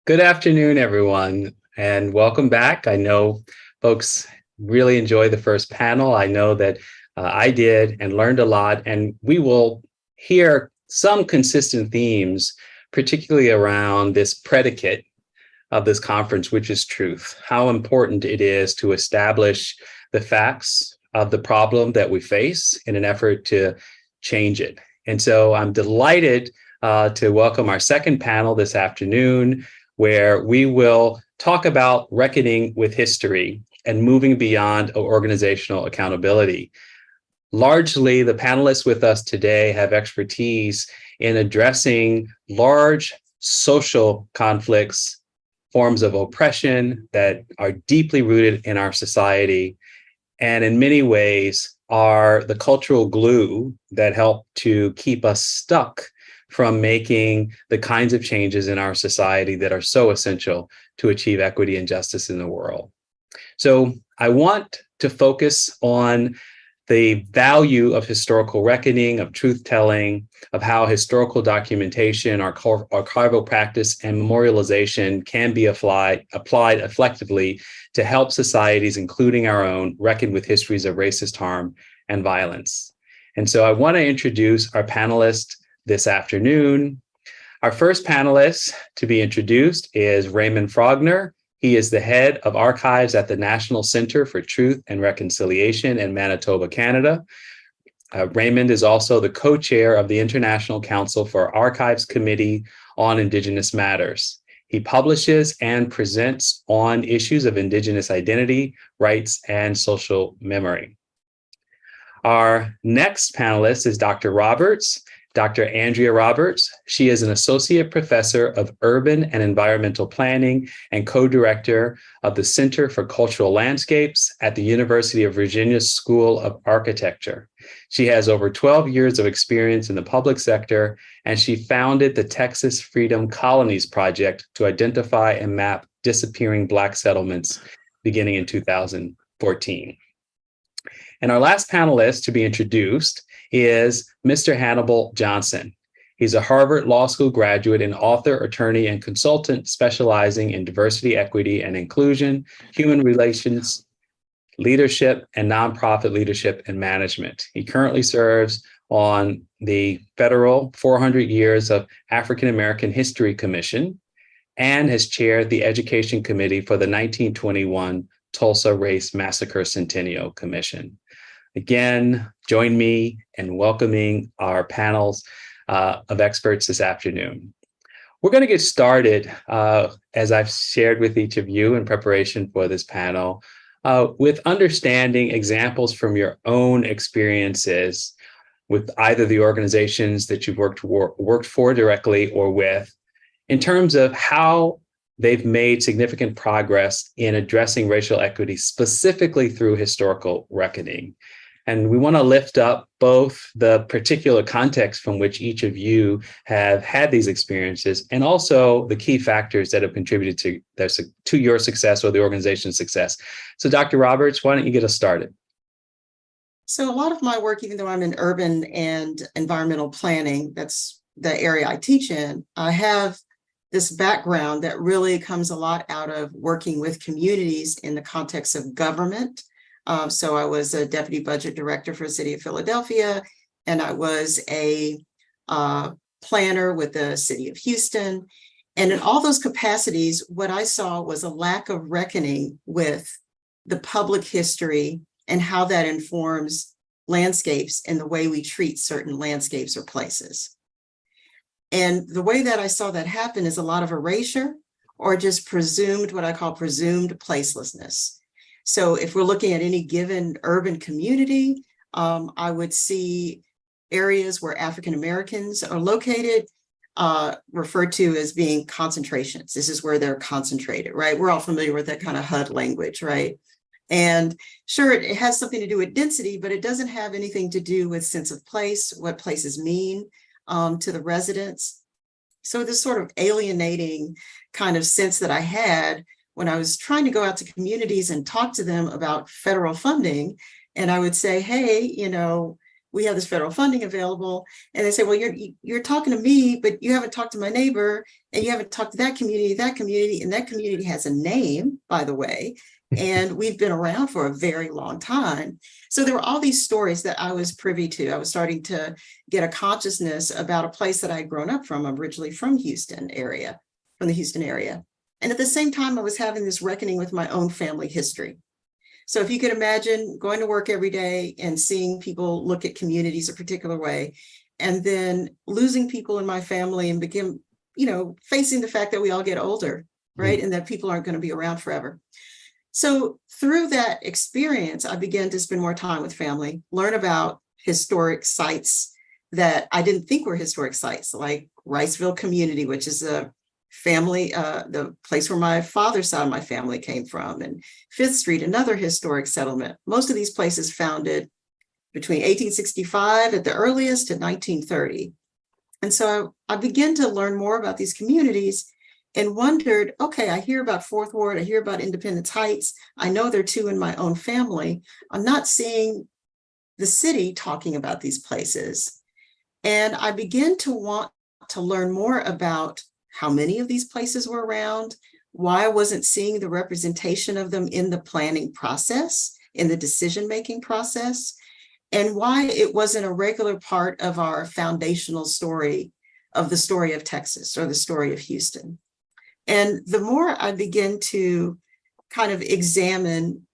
Good afternoon, everyone, and welcome back. I know folks really enjoyed the first panel. I know that I did and learned a lot, and we will hear some consistent themes, particularly around this predicate of this conference, which is truth, how important it is to establish the facts of the problem that we face in an effort to change it. And so I'm delighted to welcome our second panel this afternoon, where we will talk about reckoning with history and moving beyond organizational accountability. Largely, the panelists with us today have expertise in addressing large social conflicts, forms of oppression that are deeply rooted in our society, and in many ways are the cultural glue that help to keep us stuck from making the kinds of changes in our society that are so essential to achieve equity and justice in the world. So I want to focus on the value of historical reckoning, of truth-telling, of how historical documentation, archival practice, and memorialization can be applied effectively to help societies, including our own, reckon with histories of racist harm and violence. And so I want to introduce our panelists this afternoon. Our first panelist to be introduced is Raymond Frogner. He is the head of archives at the National Center for Truth and Reconciliation in Manitoba, Canada. Raymond is also the co-chair of the International Council for Archives Committee on Indigenous Matters. He publishes and presents on issues of Indigenous identity, rights, and social memory. Our next panelist is Dr. Roberts. Dr. Andrea Roberts. She is an associate professor of urban and environmental planning and co-director of the Center for Cultural Landscapes at the University of Virginia School of Architecture. She has over 12 years of experience in the public sector, and she founded the Texas Freedom Colonies Project to identify and map disappearing Black settlements beginning in 2014. And our last panelist to be introduced is Mr. Hannibal Johnson. He's a Harvard Law School graduate and author, attorney, and consultant specializing in diversity, equity, and inclusion, human relations, leadership, and nonprofit leadership and management. He currently serves on the federal 400 Years of African American History Commission and has chaired the Education Committee for the 1921 Tulsa Race Massacre Centennial Commission. Again, join me in welcoming our panels of experts this afternoon. We're going to get started, as I've shared with each of you in preparation for this panel, with understanding examples from your own experiences with either the organizations that you've worked for directly or with, in terms of how they've made significant progress in addressing racial equity, specifically through historical reckoning. And we want to lift up both the particular context from which each of you have had these experiences and also the key factors that have contributed to your success or the organization's success. So Dr. Roberts, why don't you get us started? So a lot of my work, even though I'm in urban and environmental planning, that's the area I teach in, I have this background that really comes a lot out of working with communities in the context of government. So I was a deputy budget director for the city of Philadelphia, and I was a planner with the city of Houston. And in all those capacities, what I saw was a lack of reckoning with the public history and how that informs landscapes and the way we treat certain landscapes or places. And the way that I saw that happen is a lot of erasure or just what I call presumed placelessness. So if we're looking at any given urban community, I would see areas where African Americans are located, referred to as being concentrations. This is where they're concentrated, right? We're all familiar with that kind of HUD language, right? And sure, it has something to do with density, but it doesn't have anything to do with sense of place, what places mean to the residents. So this sort of alienating kind of sense that I had when I was trying to go out to communities and talk to them about federal funding, and I would say, hey, we have this federal funding available. And they say, well, you're talking to me, but you haven't talked to my neighbor, and you haven't talked to that community, and that community has a name, by the way. And we've been around for a very long time. So there were all these stories that I was privy to. I was starting to get a consciousness about a place that I had grown up from. I'm originally from the Houston area. And at the same time, I was having this reckoning with my own family history. So if you could imagine going to work every day and seeing people look at communities a particular way, and then losing people in my family and facing the fact that we all get older, right? And that people aren't going to be around forever. So through that experience, I began to spend more time with family, learn about historic sites that I didn't think were historic sites, like Riceville Community, which is a family, the place where my father's side of my family came from, and Fifth Street, another historic settlement. Most of these places founded between 1865 at the earliest to 1930. And so I began to learn more about these communities and wondered, okay, I hear about Fourth Ward, I hear about Independence Heights. I know there are two in my own family. I'm not seeing the city talking about these places. And I began to want to learn more about how many of these places were around, why I wasn't seeing the representation of them in the planning process, in the decision-making process, and why it wasn't a regular part of our foundational story of the story of Texas or the story of Houston. And the more I begin to kind of examine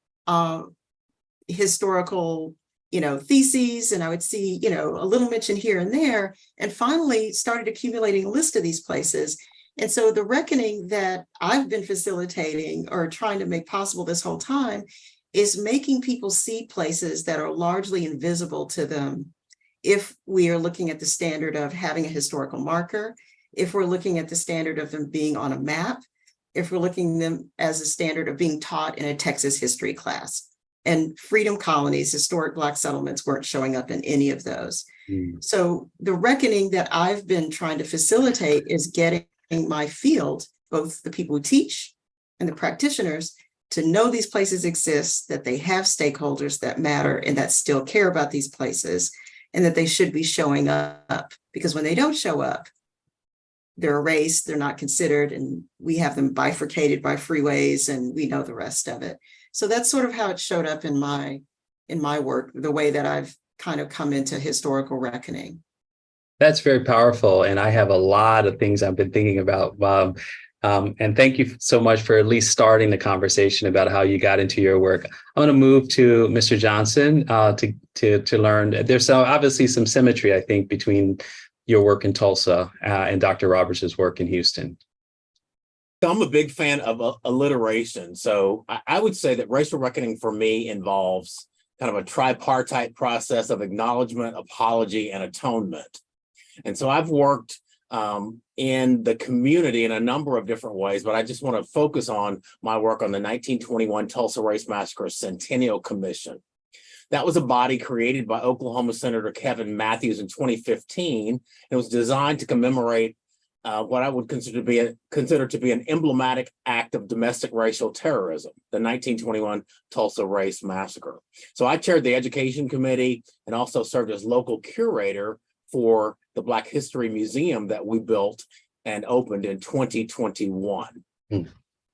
historical, theses, and I would see, a little mention here and there, and finally started accumulating a list of these places. And so the reckoning that I've been facilitating or trying to make possible this whole time is making people see places that are largely invisible to them if we are looking at the standard of having a historical marker, if we're looking at the standard of them being on a map, if we're looking at them as a standard of being taught in a Texas history class. And freedom colonies, historic Black settlements, weren't showing up in any of those. So the reckoning that I've been trying to facilitate is getting my field, both the people who teach and the practitioners, to know these places exist, that they have stakeholders that matter and that still care about these places, and that they should be showing up. Because when they don't show up, they're erased, they're not considered, and we have them bifurcated by freeways, and we know the rest of it. So that's sort of how it showed up in my work, the way that I've kind of come into historical reckoning. That's very powerful. And I have a lot of things I've been thinking about. And thank you so much for at least starting the conversation about how you got into your work. I'm going to move to Mr. Johnson to learn. There's obviously some symmetry, I think, between your work in Tulsa and Dr. Roberts' work in Houston. So I'm a big fan of alliteration. So I would say that racial reckoning for me involves kind of a tripartite process of acknowledgement, apology, and atonement. And so I've worked in the community in a number of different ways, but I just want to focus on my work on the 1921 Tulsa Race Massacre Centennial Commission. That was a body created by Oklahoma Senator Kevin Matthews in 2015. It was designed to commemorate what I would consider to be an emblematic act of domestic racial terrorism, the 1921 Tulsa Race Massacre. So I chaired the Education Committee and also served as local curator for the Black History Museum that we built and opened in 2021.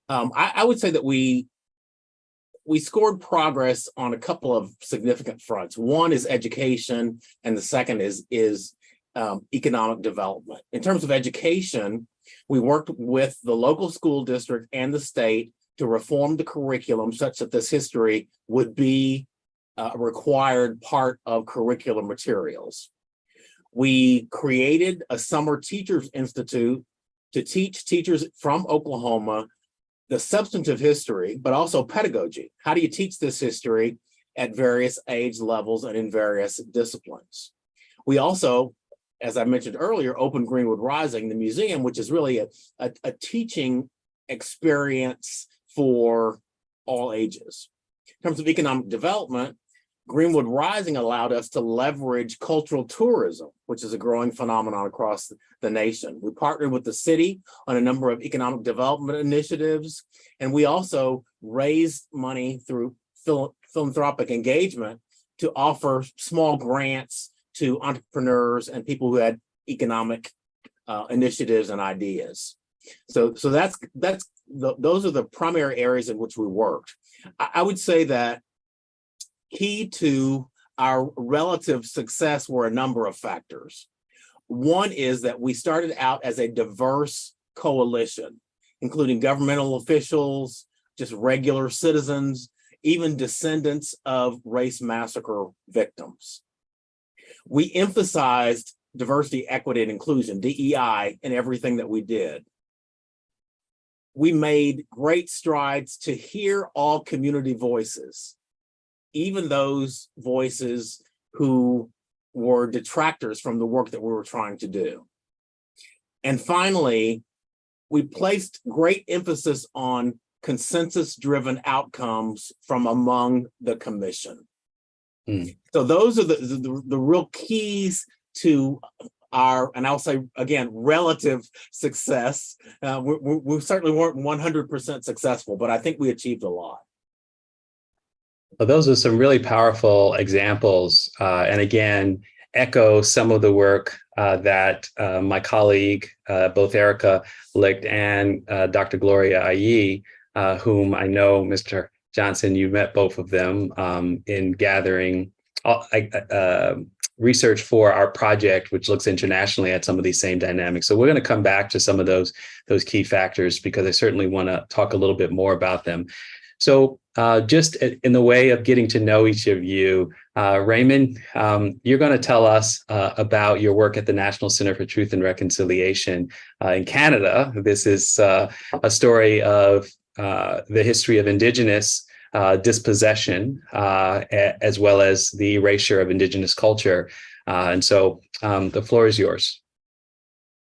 I would say that we scored progress on a couple of significant fronts. One is education, and the second is economic development. In terms of education, we worked with the local school district and the state to reform the curriculum such that this history would be a required part of curriculum materials. We created a summer teachers institute to teach teachers from Oklahoma the substantive history, but also pedagogy. How do you teach this history at various age levels and in various disciplines? We also, as I mentioned earlier, opened Greenwood Rising, the museum, which is really a teaching experience for all ages. In terms of economic development, Greenwood Rising allowed us to leverage cultural tourism, which is a growing phenomenon across the nation. We partnered with the city on a number of economic development initiatives, and we also raised money through philanthropic engagement to offer small grants to entrepreneurs and people who had economic initiatives and ideas. So those are the primary areas in which we worked. I would say that key to our relative success were a number of factors. One is that we started out as a diverse coalition, including governmental officials, just regular citizens, even descendants of race massacre victims. We emphasized diversity, equity, and inclusion, DEI, in everything that we did. We made great strides to hear all community voices, even those voices who were detractors from the work that we were trying to do. And finally, we placed great emphasis on consensus-driven outcomes from among the commission. So those are the real keys to our, and I'll say again, relative success. We certainly weren't 100% successful, but I think we achieved a lot. Well, those are some really powerful examples, and again, echo some of the work that my colleague, both Erica Licht and Dr. Gloria Ayi, whom I know, Mr. Johnson, you met both of them in gathering research for our project, which looks internationally at some of these same dynamics. So we're going to come back to some of those key factors, because I certainly want to talk a little bit more about them. So just in the way of getting to know each of you, Raymond, you're going to tell us about your work at the National Center for Truth and Reconciliation in Canada. This is a story of the history of Indigenous dispossession, as well as the erasure of Indigenous culture. And so the floor is yours.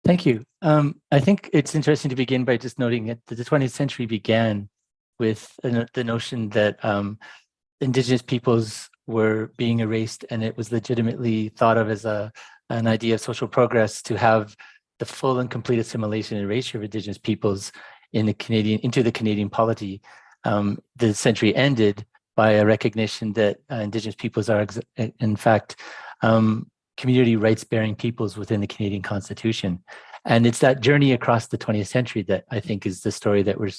Thank you. I think it's interesting to begin by just noting that the 20th century began with the notion that Indigenous peoples were being erased, and it was legitimately thought of as an idea of social progress to have the full and complete assimilation and erasure of Indigenous peoples into the Canadian polity. The century ended by a recognition that Indigenous peoples are, in fact, community rights-bearing peoples within the Canadian Constitution. And it's that journey across the 20th century that I think is the story that we're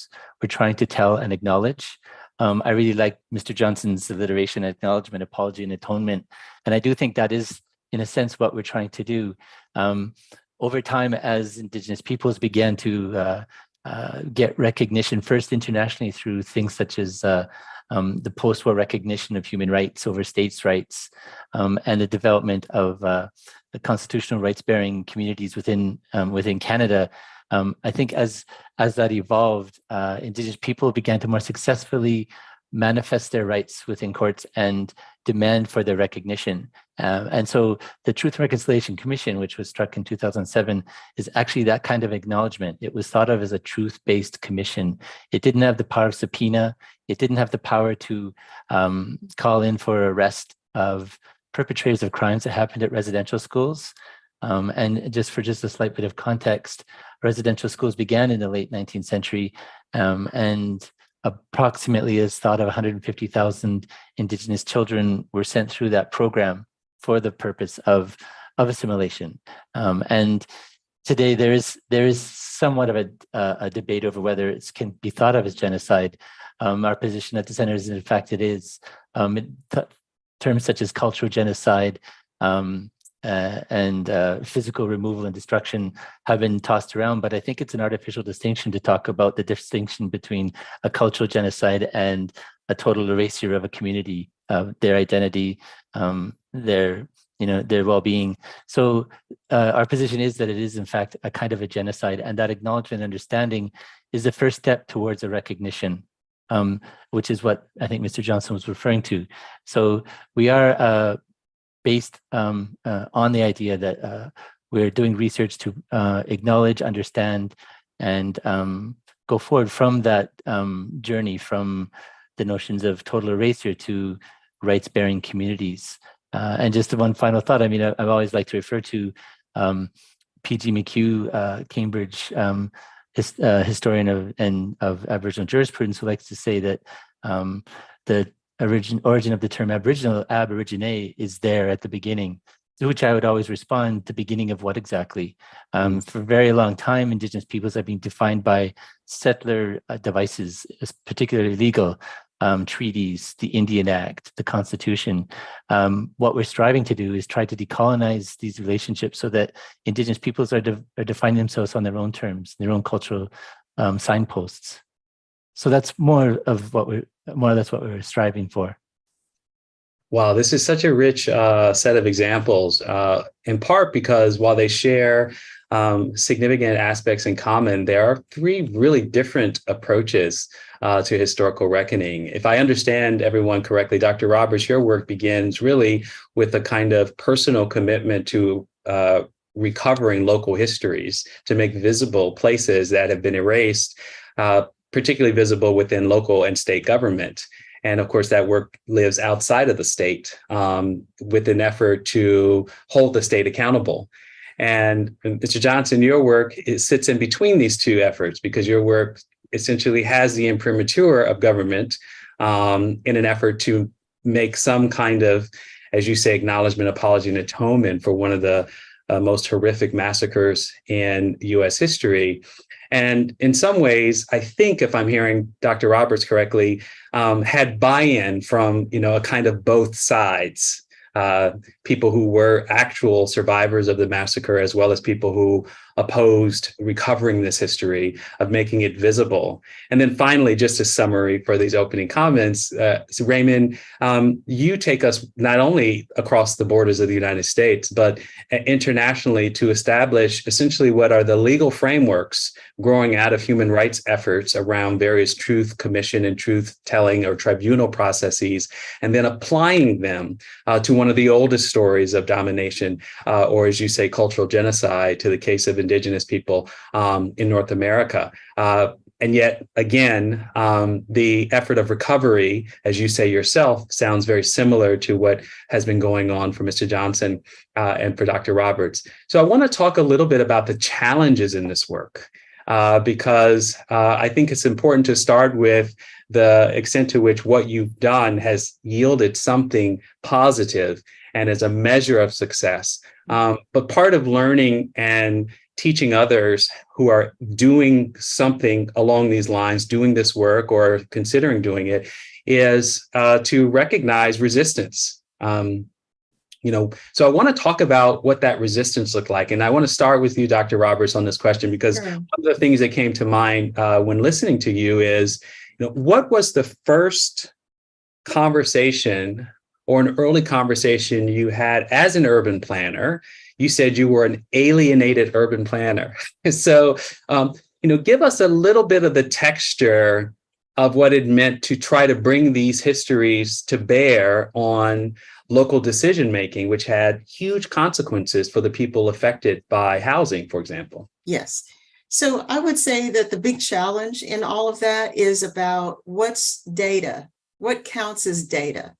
trying to tell and acknowledge. I really like Mr. Johnson's alliteration, acknowledgement, apology, and atonement. And I do think that is, in a sense, what we're trying to do. Over time, as Indigenous peoples began to get recognition, first internationally through things such as the post-war recognition of human rights over states' rights, and the development of the constitutional rights-bearing communities within Canada. I think as that evolved, Indigenous people began to more successfully manifest their rights within courts and demand for their recognition. And so the Truth and Reconciliation Commission, which was struck in 2007, is actually that kind of acknowledgement. It was thought of as a truth-based commission. It didn't have the power of subpoena. It didn't have the power to call in for arrest of perpetrators of crimes that happened at residential schools. And just a slight bit of context, residential schools began in the late 19th century, and approximately is thought of 150,000 Indigenous children were sent through that program for the purpose of assimilation. And today there is somewhat of a debate over whether it can be thought of as genocide. Our position at the center is, in fact, it is. Terms such as cultural genocide and physical removal and destruction have been tossed around, but I think it's an artificial distinction to talk about the distinction between a cultural genocide and a total erasure of a community, their identity, their well-being. So our position is that it is, in fact, a kind of a genocide, and that acknowledgement and understanding is the first step towards a recognition, which is what I think Mr. Johnson was referring to. So we are based on the idea that we're doing research to acknowledge, understand, and go forward from that journey from the notions of total erasure to rights-bearing communities. And just one final thought, I mean, I always like to refer to P.G. McHugh, Cambridge historian of Aboriginal jurisprudence, who likes to say that the origin of the term Aboriginal, ab origine, is there at the beginning. To which I would always respond, the beginning of what exactly? For a very long time, Indigenous peoples have been defined by settler devices, particularly legal treaties, the Indian Act, the Constitution. What we're striving to do is try to decolonize these relationships so that Indigenous peoples are defining themselves on their own terms, their own cultural signposts. So that's more or less what we're striving for. Wow, this is such a rich set of examples, in part because while they share significant aspects in common, there are three really different approaches to historical reckoning. If I understand everyone correctly, Dr. Roberts, your work begins really with a kind of personal commitment to recovering local histories, to make visible places that have been erased, particularly visible within local and state government. And of course, that work lives outside of the state with an effort to hold the state accountable. And Mr. Johnson, your work sits in between these two efforts because your work essentially has the imprimatur of government in an effort to make some kind of, as you say, acknowledgement, apology, and atonement for one of the most horrific massacres in U.S. history. And in some ways, I think, if I'm hearing Dr. Roberts correctly, had buy-in from, a kind of both sides, people who were actual survivors of the massacre, as well as people who opposed recovering this history, of making it visible. And then finally, just a summary for these opening comments, so Raymond, you take us not only across the borders of the United States, but internationally to establish essentially what are the legal frameworks growing out of human rights efforts around various truth commission and truth telling or tribunal processes, and then applying them to one of the oldest stories of domination, or as you say, cultural genocide, to the case of Indigenous people in North America. And yet, again, the effort of recovery, as you say yourself, sounds very similar to what has been going on for Mr. Johnson and for Dr. Roberts. So I want to talk a little bit about the challenges in this work, because I think it's important to start with the extent to which what you've done has yielded something positive and as a measure of success. But part of learning and teaching others who are doing something along these lines, doing this work or considering doing it, is to recognize resistance. So I want to talk about what that resistance looked like. And I want to start with you, Dr. Roberts, on this question, because Sure. one of the things that came to mind when listening to you is, what was the first conversation or an early conversation you had as an urban planner? You said you were an alienated urban planner. So, give us a little bit of the texture of what it meant to try to bring these histories to bear on local decision making, which had huge consequences for the people affected by housing, for example. Yes. So I would say that the big challenge in all of that is about what's data, what counts as data,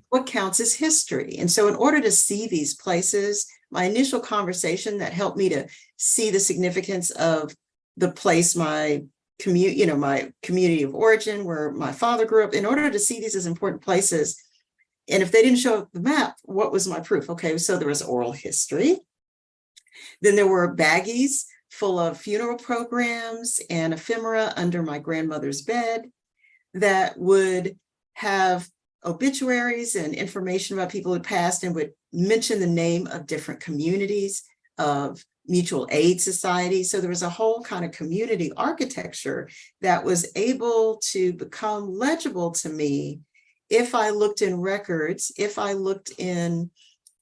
what counts as history. And so in order to see these places, my initial conversation that helped me to see the significance of the place, my community of origin, where my father grew up, in order to see these as important places. And if they didn't show up the map, what was my proof? Okay, so there was oral history. Then there were baggies full of funeral programs and ephemera under my grandmother's bed that would have obituaries and information about people who had passed and would mention the name of different communities, of mutual aid societies. So there was a whole kind of community architecture that was able to become legible to me if I looked in records, if I looked in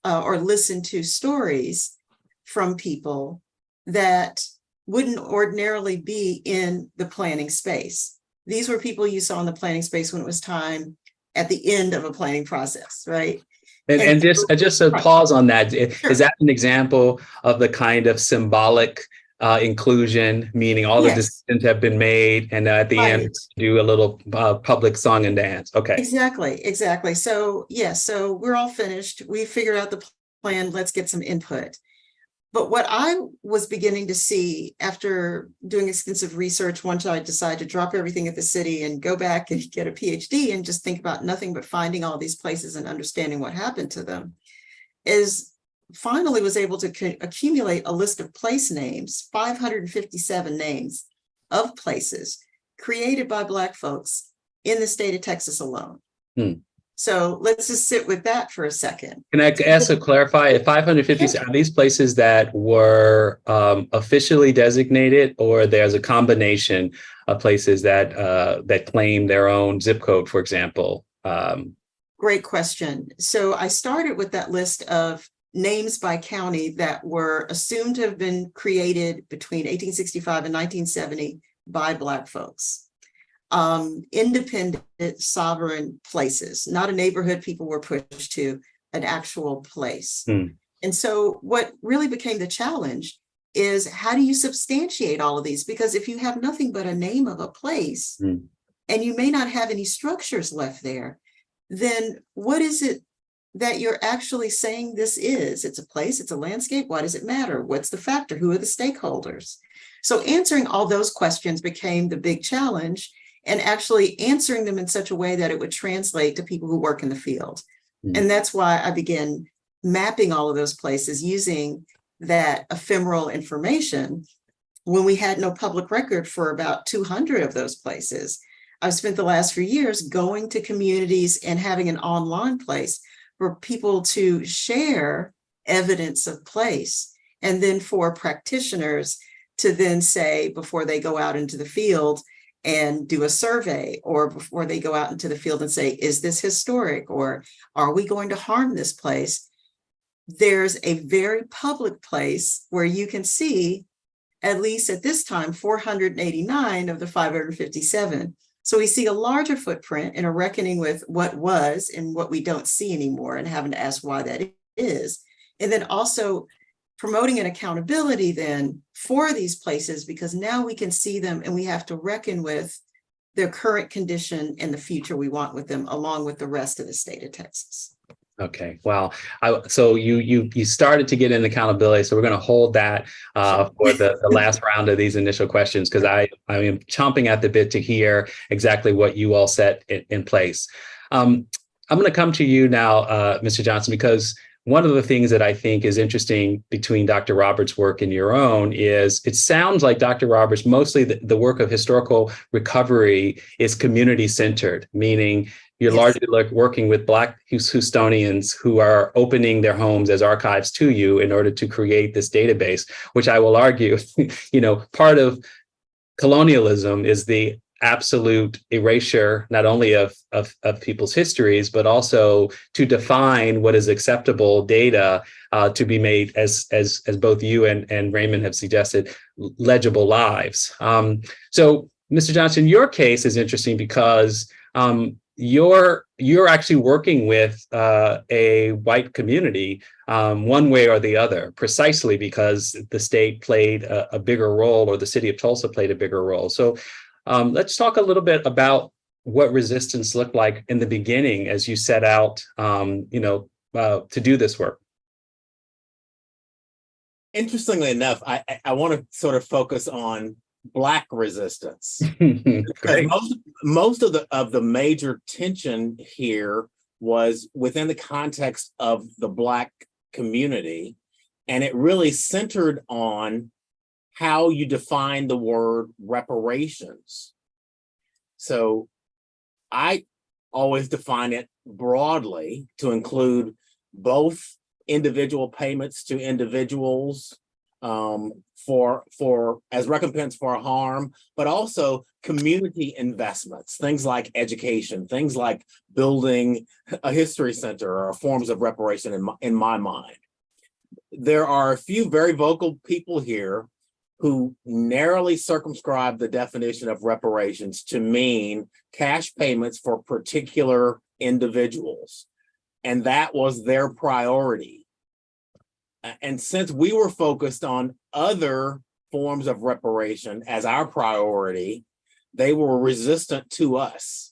or listened to stories from people that wouldn't ordinarily be in the planning space. These were people you saw in the planning space when it was time at the end of a planning process, right? And just a pause on that. Sure. Is that an example of the kind of symbolic inclusion, meaning all the decisions have been made, and at the end do a little public song and dance? Okay. Exactly. So so we're all finished. We figured out the plan. Let's get some input. But what I was beginning to see after doing extensive research, once I decided to drop everything at the city and go back and get a PhD and just think about nothing but finding all these places and understanding what happened to them, is finally was able to accumulate a list of place names, 557 names of places created by Black folks in the state of Texas alone. So let's just sit with that for a second. Can I ask to clarify, 550, are these places that were officially designated, or there's a combination of places that that claim their own zip code, for example? Great question. So I started with that list of names by county that were assumed to have been created between 1865 and 1970 by Black folks. Independent sovereign places, not a neighborhood people were pushed to, an actual place. And so what really became the challenge is, how do you substantiate all of these? Because if you have nothing but a name of a place and you may not have any structures left there, then what is it that you're actually saying this is? It's a place, it's a landscape. Why does it matter? What's the factor? Who are the stakeholders? So answering all those questions became the big challenge, and actually answering them in such a way that it would translate to people who work in the field. And that's why I began mapping all of those places using that ephemeral information. When we had no public record for about 200 of those places, I've spent the last few years going to communities and having an online place for people to share evidence of place, and then for practitioners to then say, before they go out into the field and do a survey, or before they go out into the field and say, is this historic, or are we going to harm this place? There's a very public place where you can see, at least at this time, 489 of the 557. So we see a larger footprint in a reckoning with what was and what we don't see anymore, and having to ask why that is. And then also promoting an accountability then for these places, because now we can see them and we have to reckon with their current condition and the future we want with them, along with the rest of the state of Texas. Okay, well, so you started to get in accountability, so we're going to hold that for the last round of these initial questions, because I am chomping at the bit to hear exactly what you all set in place. I'm going to come to you now, Mr. Johnson, because one of the things that I think is interesting between Dr. Roberts' work and your own is, it sounds like Dr. Roberts, mostly the work of historical recovery is community-centered, meaning you're largely working with Black Houstonians who are opening their homes as archives to you in order to create this database, which I will argue, part of colonialism is the absolute erasure, not only of people's histories, but also to define what is acceptable data to be made, as both you and Raymond have suggested, legible lives. So, Mr. Johnson, your case is interesting because you're actually working with a white community one way or the other, precisely because the state played a bigger role, or the city of Tulsa played a bigger role. So let's talk a little bit about what resistance looked like in the beginning as you set out, to do this work. Interestingly enough, I want to sort of focus on Black resistance. Great. Most of the major tension here was within the context of the Black community, and it really centered on how you define the word reparations. So I always define it broadly to include both individual payments to individuals for as recompense for harm, but also community investments, things like education, things like building a history center, or forms of reparation in my mind. There are a few very vocal people here who narrowly circumscribe the definition of reparations to mean cash payments for particular individuals. And that was their priority. And since we were focused on other forms of reparation as our priority, they were resistant to us.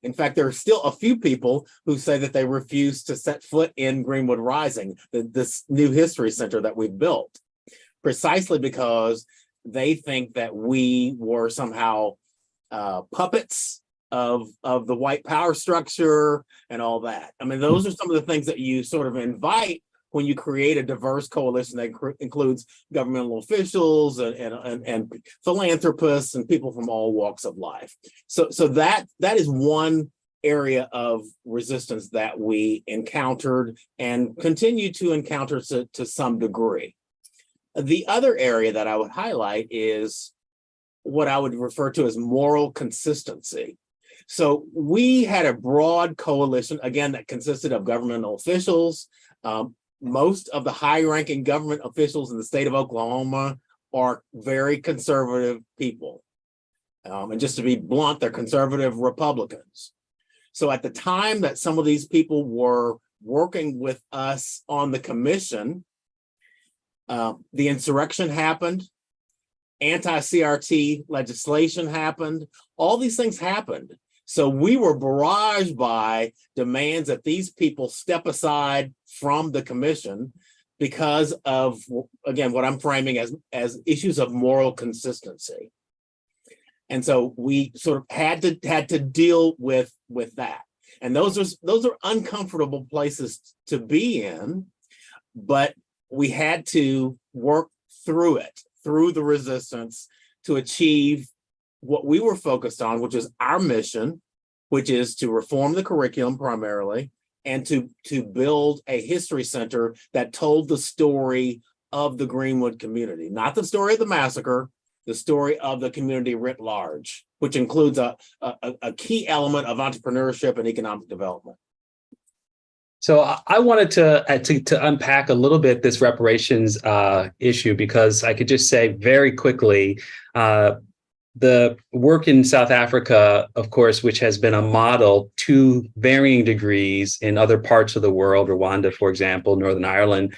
In fact, there are still a few people who say that they refuse to set foot in Greenwood Rising, this new history center that we've built, precisely because they think that we were somehow puppets of the white power structure and all that. I mean, those are some of the things that you sort of invite when you create a diverse coalition that includes governmental officials and philanthropists and people from all walks of life. So that is one area of resistance that we encountered and continue to encounter to some degree. The other area that I would highlight is what I would refer to as moral consistency. So we had a broad coalition, again, that consisted of governmental officials. Most of the high-ranking government officials in the state of Oklahoma are very conservative people. And just to be blunt, they're conservative Republicans. So at the time that some of these people were working with us on the commission, the insurrection happened, anti-CRT legislation happened, all these things happened. So we were barraged by demands that these people step aside from the commission because of, again, what I'm framing as issues of moral consistency. And so we sort of had to deal with that. And those are uncomfortable places to be in, but we had to work through it, through the resistance, to achieve what we were focused on, which is our mission, which is to reform the curriculum primarily, and to build a history center that told the story of the Greenwood community, not the story of the massacre, the story of the community writ large, which includes a key element of entrepreneurship and economic development. So I wanted to unpack a little bit this reparations issue, because I could just say very quickly, the work in South Africa, of course, which has been a model to varying degrees in other parts of the world. Rwanda, for example, Northern Ireland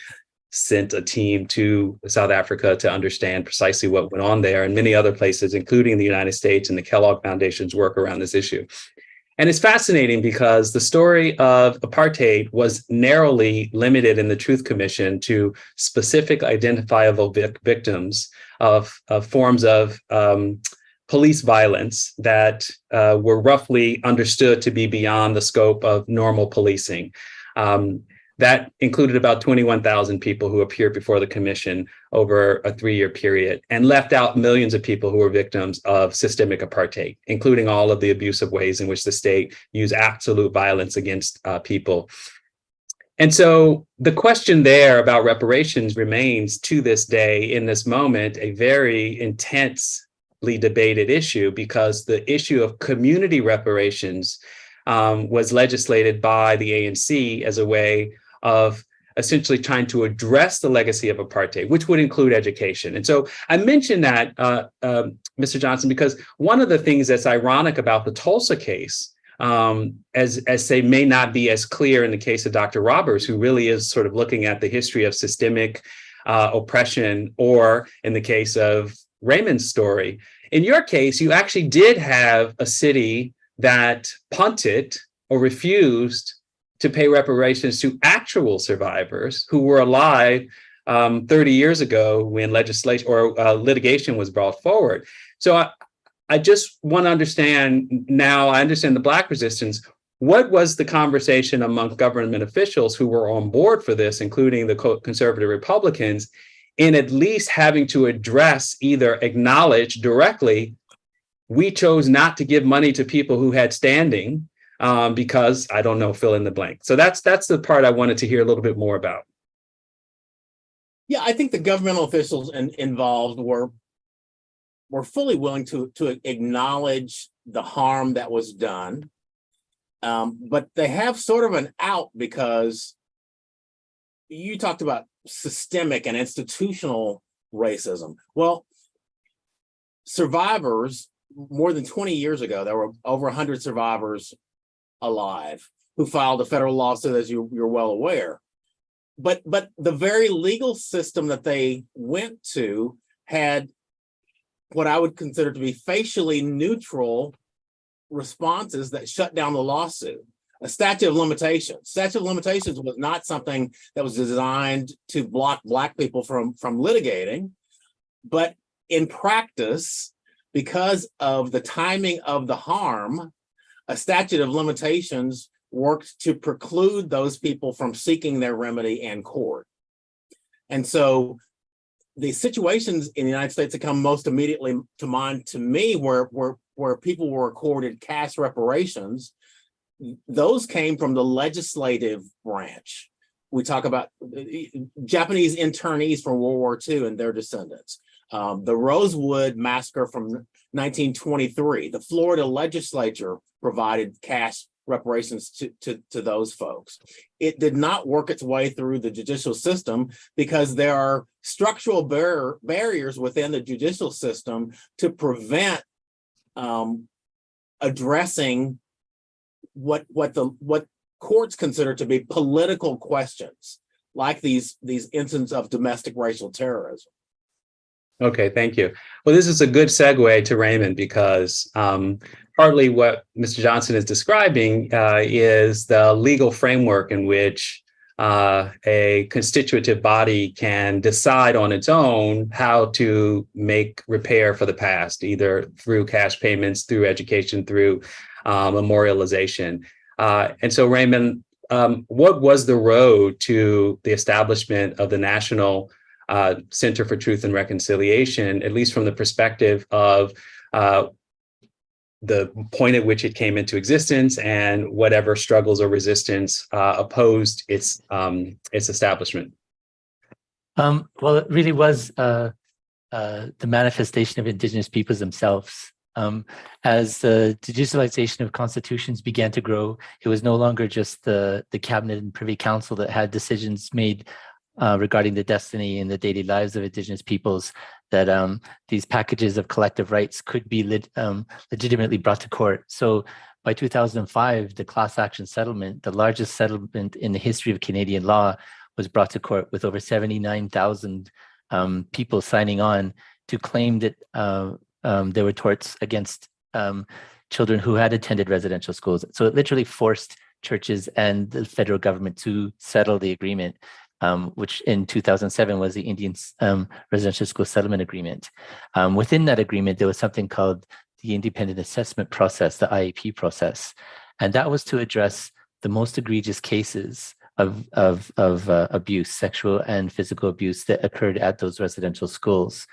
sent a team to South Africa to understand precisely what went on there, and many other places, including the United States and the Kellogg Foundation's work around this issue. And it's fascinating because the story of apartheid was narrowly limited in the Truth Commission to specific identifiable victims of forms of police violence that were roughly understood to be beyond the scope of normal policing. That included about 21,000 people who appeared before the commission over a 3-year period, and left out millions of people who were victims of systemic apartheid, including all of the abusive ways in which the state used absolute violence against people. And so the question there about reparations remains to this day, in this moment, a very intensely debated issue, because the issue of community reparations was legislated by the ANC as a way of essentially trying to address the legacy of apartheid, which would include education. And so I mentioned that, Mr. Johnson, because one of the things that's ironic about the Tulsa case, as say may not be as clear in the case of Dr. Roberts, who really is sort of looking at the history of systemic oppression, or in the case of Raymond's story. In your case, you actually did have a city that punted or refused to pay reparations to actual survivors who were alive 30 years ago when legislation or litigation was brought forward. So I just want to understand now, I understand the Black resistance. What was the conversation among government officials who were on board for this, including the conservative Republicans, in at least having to address, either acknowledge directly, we chose not to give money to people who had standing because, I don't know, fill in the blank. So that's the part I wanted to hear a little bit more about. Yeah, I think the governmental officials involved were fully willing to acknowledge the harm that was done. But they have sort of an out, because you talked about systemic and institutional racism. Well, survivors, more than 20 years ago, there were over 100 survivors alive who filed a federal lawsuit, as you're well aware. But the very legal system that they went to had what I would consider to be facially neutral responses that shut down the lawsuit. A statute of limitations. Statute of limitations was not something that was designed to block Black people from litigating, but in practice, because of the timing of the harm, a statute of limitations worked to preclude those people from seeking their remedy in court. And so the situations in the United States that come most immediately to mind to me where people were accorded cash reparations, those came from the legislative branch. We talk about Japanese internees from World War II and their descendants. The Rosewood Massacre from 1923, the Florida legislature provided cash reparations to those folks. It did not work its way through the judicial system because there are structural barriers within the judicial system to prevent addressing what courts consider to be political questions, like these instances of domestic racial terrorism. Okay, thank you. Well, this is a good segue to Raymond, because partly what Mr. Johnson is describing is the legal framework in which a constitutive body can decide on its own how to make repair for the past, either through cash payments, through education, through memorialization. And so, Raymond, what was the road to the establishment of the National Center for Truth and Reconciliation, at least from the perspective of the point at which it came into existence and whatever struggles or resistance opposed its establishment? Well, it really was the manifestation of Indigenous peoples themselves. As the digitalization of constitutions began to grow, it was no longer just the cabinet and privy council that had decisions made regarding the destiny and the daily lives of Indigenous peoples, that these packages of collective rights could be legitimately brought to court. So by 2005, the class action settlement, the largest settlement in the history of Canadian law, was brought to court with over 79,000 people signing on to claim that there were torts against children who had attended residential schools. So it literally forced churches and the federal government to settle the agreement, which in 2007 was the Indian Residential School Settlement Agreement. Within that agreement, there was something called the Independent Assessment Process, the IAP process, and that was to address the most egregious cases of abuse, sexual and physical abuse, that occurred at those residential schools.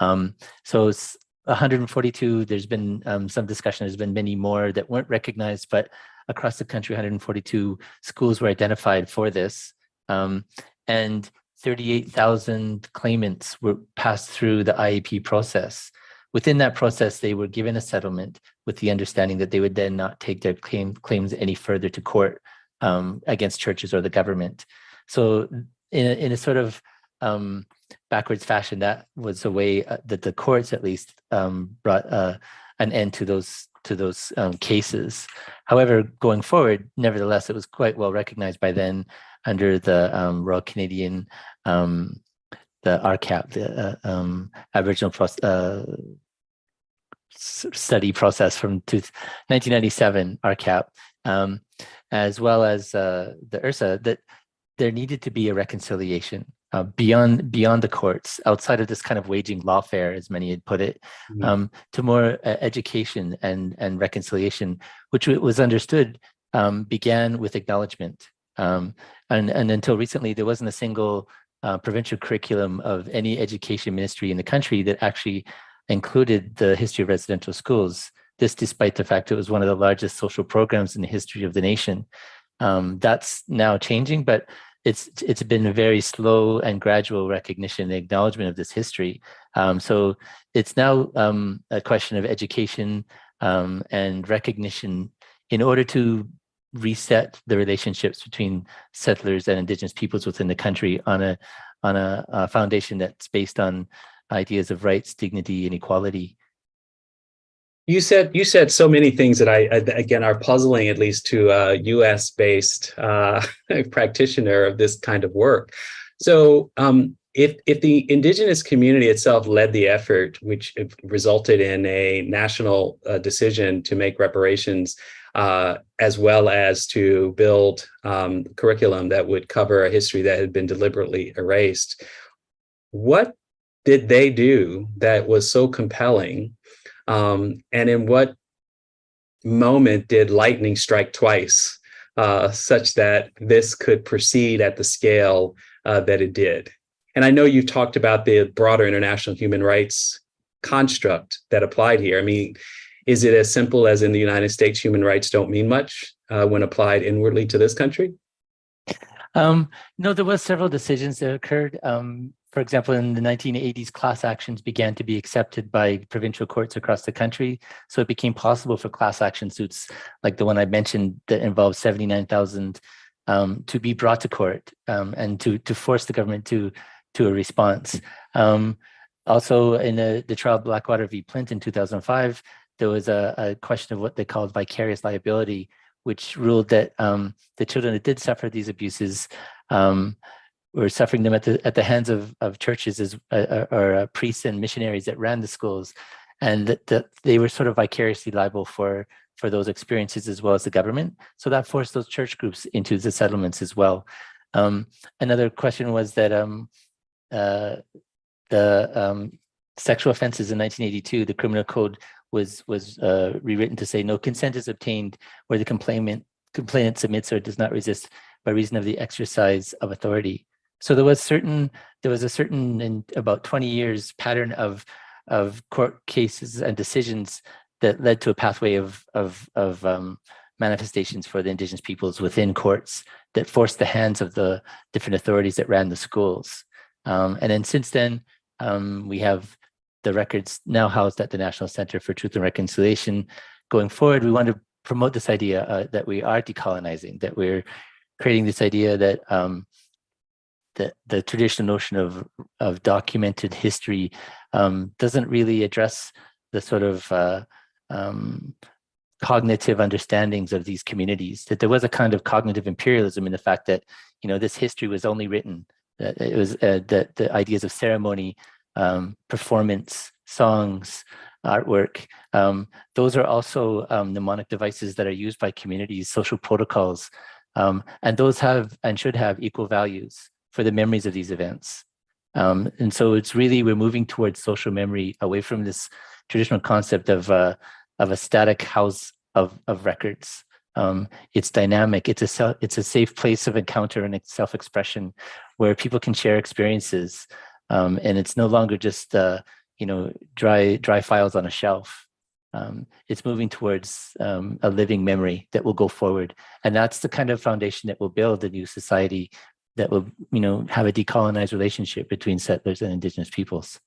So it's 142. There's been some discussion. There's been many more that weren't recognized, but across the country, 142 schools were identified for this. And 38,000 claimants were passed through the IAP process. Within that process, they were given a settlement with the understanding that they would then not take their claims any further to court against churches or the government. So in a sort of backwards fashion, that was a way that the courts at least brought an end to those cases. However, going forward, nevertheless, it was quite well recognized by then under the Royal Canadian, the RCAP, the Aboriginal study process from 1997, RCAP, as well as the IRSA, that there needed to be a reconciliation beyond the courts, outside of this kind of waging lawfare, as many had put it, to more education and reconciliation, which was understood began with acknowledgement. And until recently, there wasn't a single provincial curriculum of any education ministry in the country that actually included the history of residential schools. This, despite the fact it was one of the largest social programs in the history of the nation. That's now changing, but it's been a very slow and gradual recognition and acknowledgement of this history. So it's now a question of education and recognition in order to reset the relationships between settlers and Indigenous peoples within the country on a foundation that's based on ideas of rights, dignity, and equality. You said so many things that I again are puzzling, at least to a US-based practitioner of this kind of work. So if the Indigenous community itself led the effort, which resulted in a national decision to make reparations, as well as to build curriculum that would cover a history that had been deliberately erased, what did they do that was so compelling? And in what moment did lightning strike twice such that this could proceed at the scale that it did. And I know you talked about the broader international human rights construct that applied here. I mean, is it as simple as in the United States, human rights don't mean much when applied inwardly to this country? No, there was several decisions that occurred. For example, in the 1980s, class actions began to be accepted by provincial courts across the country. So it became possible for class action suits like the one I mentioned that involved 79,000 to be brought to court and to force the government to a response. Also, in the trial of Blackwater v. Plint in 2005, there was a question of what they called vicarious liability, which ruled that the children that did suffer these abuses were suffering them at the hands of churches or priests and missionaries that ran the schools, and that they were sort of vicariously liable for those experiences as well as the government. So that forced those church groups into the settlements as well. Another question was that the sexual offenses in 1982, the criminal code was rewritten to say no consent is obtained where the complainant submits or does not resist by reason of the exercise of authority. So there was a certain in about 20 years pattern of court cases and decisions that led to a pathway of manifestations for the Indigenous peoples within courts that forced the hands of the different authorities that ran the schools. And then since then, we have the records now housed at the National Center for Truth and Reconciliation. Going forward, we want to promote this idea that we are decolonizing, that we're creating this idea that that the traditional notion of documented history doesn't really address the sort of cognitive understandings of these communities, that there was a kind of cognitive imperialism in the fact that, you know, this history was only written, that it was that the ideas of ceremony, performance, songs, artwork, those are also mnemonic devices that are used by communities, social protocols, and those have and should have equal values for the memories of these events. And so it's really, we're moving towards social memory away from this traditional concept of a static house of records. It's dynamic. It's a safe place of encounter and self-expression where people can share experiences. And it's no longer just dry files on a shelf. It's moving towards a living memory that will go forward, and that's the kind of foundation that will build a new society that will, have a decolonized relationship between settlers and Indigenous peoples.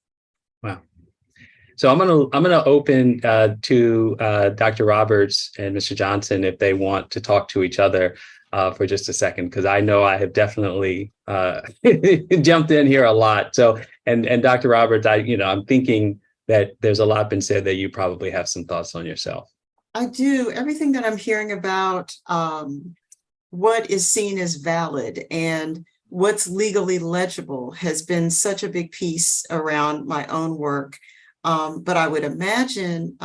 Wow. So I'm gonna open to Dr. Roberts and Mr. Johnson if they want to talk to each other for just a second, because I know I have definitely jumped in here a lot. So and Dr. Roberts, I'm thinking that there's a lot been said that you probably have some thoughts on yourself. I do. Everything that I'm hearing about what is seen as valid and what's legally legible has been such a big piece around my own work. But I would imagine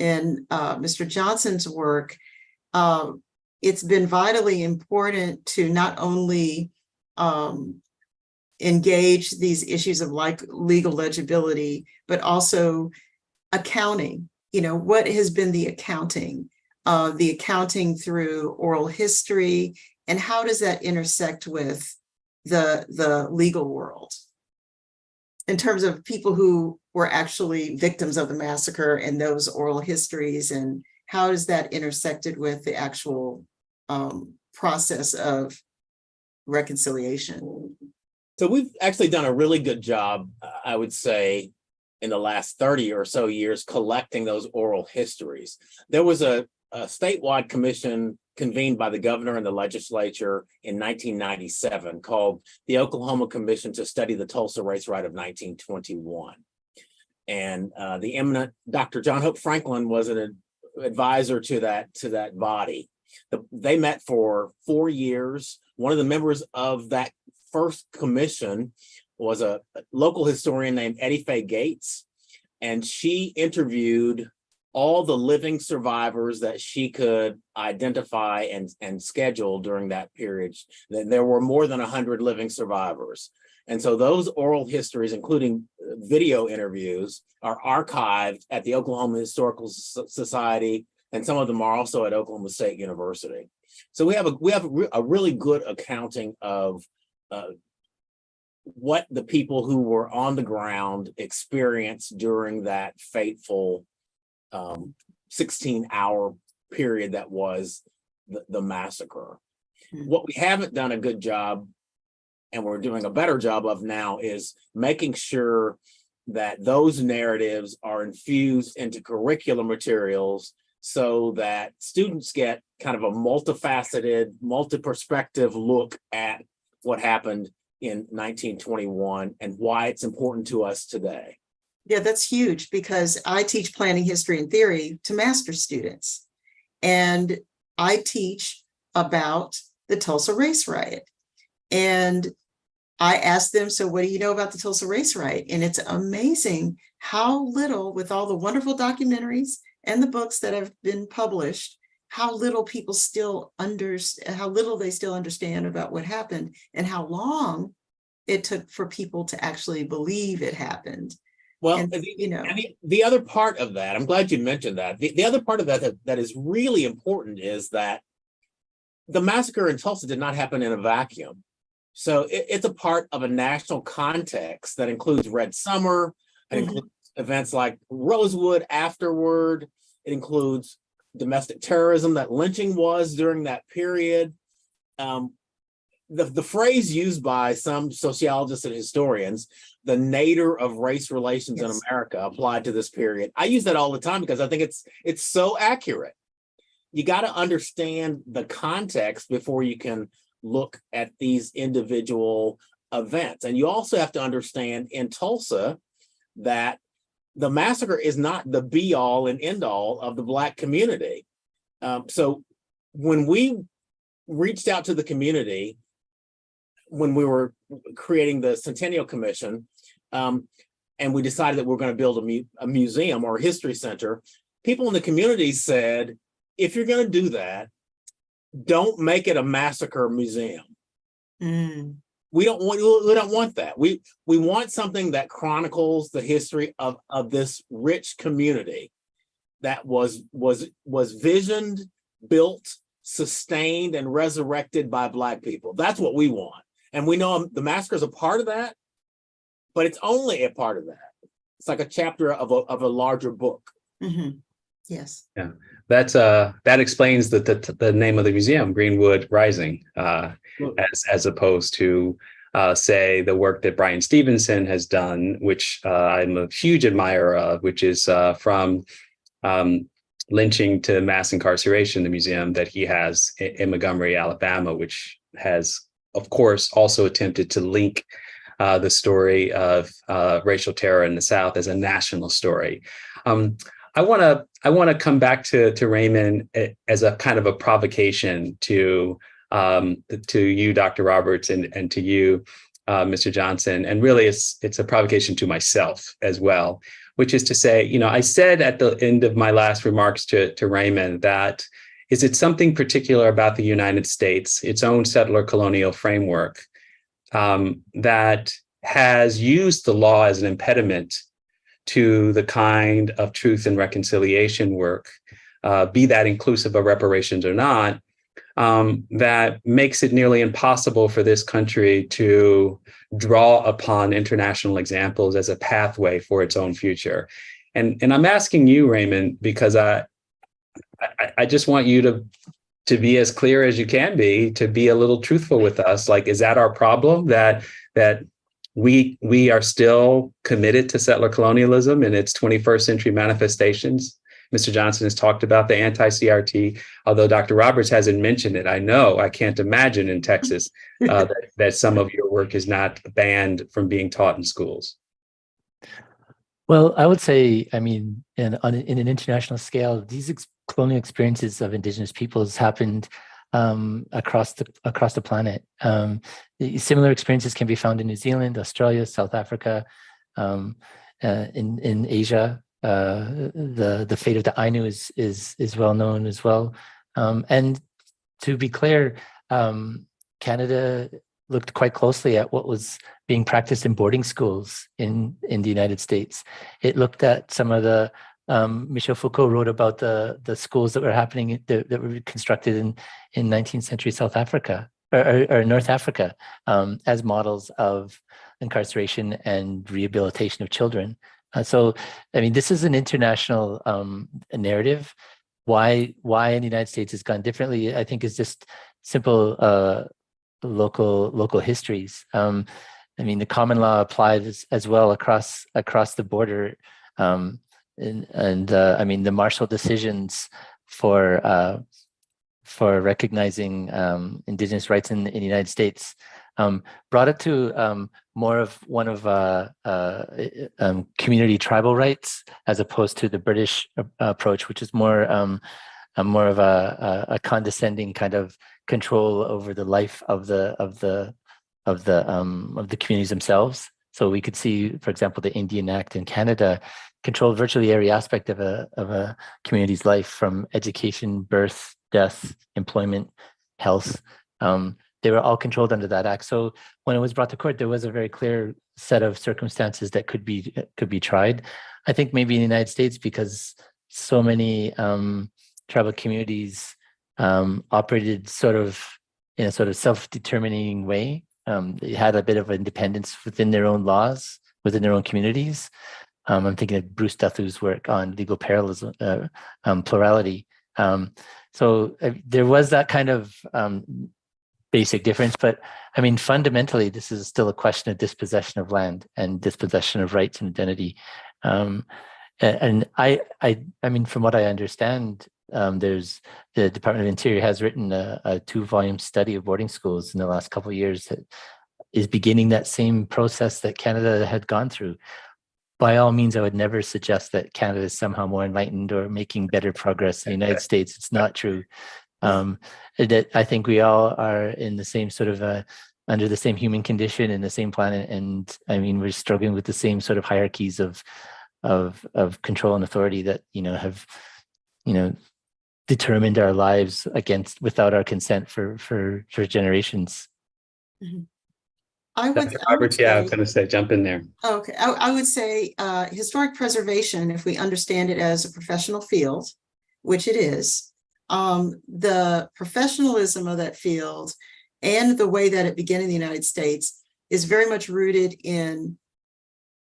in Mr. Johnson's work, it's been vitally important to not only engage these issues of legal legibility, but also accounting. What has been the accounting through oral history, and how does that intersect with the legal world in terms of people who were actually victims of the massacre and those oral histories, and how is that intersected with the actual process of reconciliation? So we've actually done a really good job, I would say, in the last 30 or so years collecting those oral histories. There was a statewide commission convened by the governor and the legislature in 1997 called the Oklahoma Commission to Study the Tulsa Race Riot of 1921. And the eminent Dr. John Hope Franklin was an advisor to that body. They met for 4 years. One of the members of that first commission was a local historian named Eddie Faye Gates, and she interviewed all the living survivors that she could identify and schedule during that period. There were more than 100 living survivors. And so those oral histories, including video interviews, are archived at the Oklahoma Historical Society and some of them are also at Oklahoma State University. So we have a really good accounting of what the people who were on the ground experienced during that fateful 16-hour period that was the massacre. What we haven't done a good job, and we're doing a better job of now, is making sure that those narratives are infused into curriculum materials so that students get kind of a multifaceted, multi-perspective look at what happened in 1921 and why it's important to us today. Yeah, that's huge, because I teach planning, history, and theory to master's students. And I teach about the Tulsa Race Riot. And I asked them, so what do you know about the Tulsa Race Riot? And it's amazing how little, with all the wonderful documentaries and the books that have been published, how little people still understand, how little they still understand about what happened, and how long it took for people to actually believe it happened. Well, And, the other part of that, I'm glad you mentioned that. The other part of that is really important is that the massacre in Tulsa did not happen in a vacuum. So it's a part of a national context that includes Red Summer, it includes events like Rosewood afterward, it includes domestic terrorism that lynching was during that period. The phrase used by some sociologists and historians, the nadir of race relations in America, applied to this period. I use that all the time because I think it's so accurate. You got to understand the context before you can look at these individual events. And you also have to understand in Tulsa that the massacre is not the be all and end all of the Black community. So when we reached out to the community, when we were creating the Centennial Commission, and we decided that we're going to build a museum or a history center, people in the community said, if you're going to do that, don't make it a massacre museum. We don't want that. We want something that chronicles the history of this rich community that was visioned, built, sustained, and resurrected by Black people. That's what we want. And we know the massacre is a part of that, but it's only a part of that. It's like a chapter of a larger book. Yes. Yeah, that explains the name of the museum, Greenwood Rising, as opposed to say the work that Brian Stevenson has done, which I'm a huge admirer of, which is from lynching to mass incarceration, the museum that he has in Montgomery, Alabama, which has, of course, also attempted to link the story of racial terror in the South as a national story. I want to come back to Raymond as a kind of a provocation to you, Dr. Roberts, and to you, Mr. Johnson, and really it's a provocation to myself as well, which is to say, I said at the end of my last remarks to Raymond that is it something particular about the United States, its own settler colonial framework, that has used the law as an impediment to the kind of truth and reconciliation work, be that inclusive of reparations or not, that makes it nearly impossible for this country to draw upon international examples as a pathway for its own future. And I'm asking you, Raymond, because I just want you to be as clear as you can be, to be a little truthful with us. Like, is that our problem, that we are still committed to settler colonialism and its 21st century manifestations? Mr. Johnson has talked about the anti-CRT, although Dr. Roberts hasn't mentioned it. I can't imagine in Texas that some of your work is not banned from being taught in schools. Well, I would say, in an international scale, these colonial experiences of Indigenous peoples happened across the planet. Similar experiences can be found in New Zealand, Australia, South Africa, in Asia. The fate of the Ainu is well known as well. And to be clear, Canada looked quite closely at what was being practiced in boarding schools in the United States. It looked at some of the Michel Foucault wrote about the schools that were happening, that were constructed in 19th century South Africa or North Africa as models of incarceration and rehabilitation of children. So, I mean, this is an international narrative. Why in the United States has gone differently, I think, is just simple local histories. I mean, the common law applies as well across the border, and I mean, the Marshall decisions for recognizing Indigenous rights in the United States brought it to more of one of community tribal rights, as opposed to the British approach, which is more of a condescending kind of control over the life of the communities themselves. So we could see, for example, the Indian Act in Canada controlled virtually every aspect of a community's life, from education, birth, death, employment, health. They were all controlled under that act. So when it was brought to court, there was a very clear set of circumstances that could be tried. I think maybe in the United States, because so many tribal communities operated sort of in a sort of self-determining way. They had a bit of independence within their own laws, within their own communities. I'm thinking of Bruce Duthu's work on legal pluralism, plurality. So there was that kind of basic difference, but I mean, fundamentally, this is still a question of dispossession of land and dispossession of rights and identity. And I mean, from what I understand, there's the Department of Interior has written a 2-volume study of boarding schools in the last couple of years that is beginning that same process that Canada had gone through. By all means, I would never suggest that Canada is somehow more enlightened or making better progress in the United States. It's not true. That I think we all are in the same sort of under the same human condition in the same planet, and I mean, we're struggling with the same sort of hierarchies of control and authority that have determined our lives without our consent for generations. Mhm. Dr. Roberts, yeah, I was going to say, jump in there. Okay, I would say historic preservation, if we understand it as a professional field, which it is, the professionalism of that field and the way that it began in the United States is very much rooted in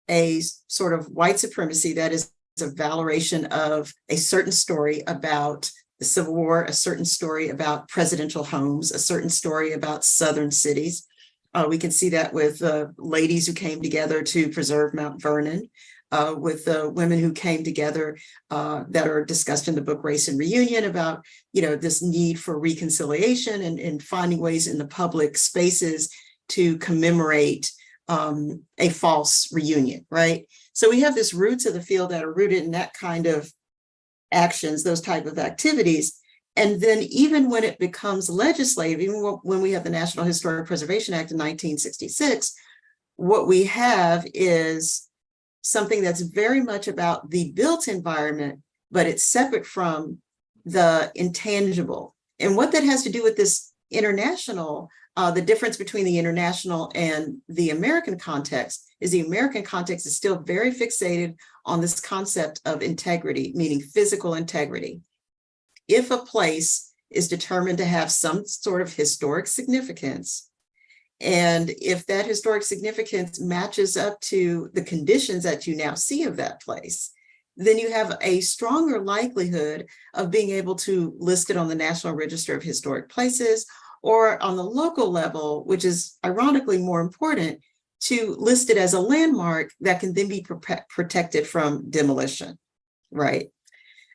a sort of white supremacy that is a valoration of a certain story about the Civil War, a certain story about presidential homes, a certain story about Southern cities. We can see that with ladies who came together to preserve Mount Vernon, with the women who came together that are discussed in the book Race and Reunion about, this need for reconciliation and finding ways in the public spaces to commemorate a false reunion, right? So we have this roots of the field that are rooted in that kind of actions, those type of activities. And then even when it becomes legislative, even when we have the National Historic Preservation Act in 1966, what we have is something that's very much about the built environment, but it's separate from the intangible. And what that has to do with this international, the difference between the international and the American context is the American context is still very fixated on this concept of integrity, meaning physical integrity. If a place is determined to have some sort of historic significance, and if that historic significance matches up to the conditions that you now see of that place, then you have a stronger likelihood of being able to list it on the National Register of Historic Places, or on the local level, which is ironically more important, to list it as a landmark that can then be protected from demolition, right?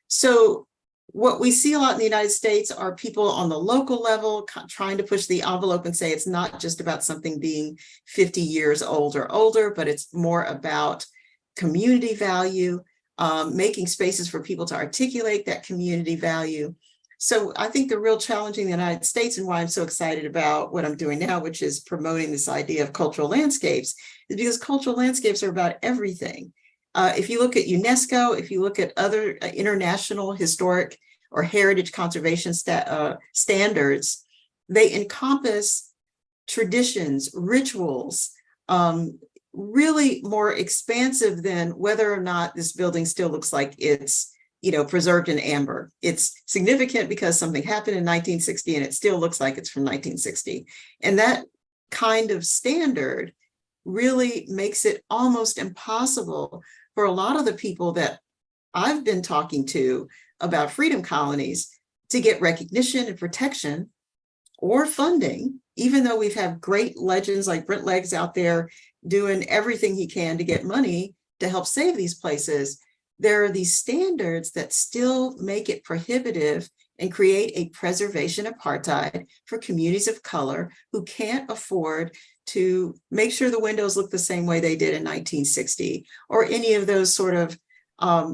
So what we see a lot in the United States are people on the local level trying to push the envelope and say it's not just about something being 50 years old or older, but it's more about community value, making spaces for people to articulate that community value. So I think the real challenge in the United States, and why I'm so excited about what I'm doing now, which is promoting this idea of cultural landscapes, is because cultural landscapes are about everything. If you look at UNESCO, if you look at other international historic or heritage conservation standards, they encompass traditions, rituals, really more expansive than whether or not this building still looks like it's, preserved in amber. It's significant because something happened in 1960 and it still looks like it's from 1960. And that kind of standard really makes it almost impossible for a lot of the people that I've been talking to about freedom colonies to get recognition and protection or funding, even though we've had great legends like Brent Leggs out there doing everything he can to get money to help save these places. There are these standards that still make it prohibitive and create a preservation apartheid for communities of color who can't afford to make sure the windows look the same way they did in 1960, or any of those sort of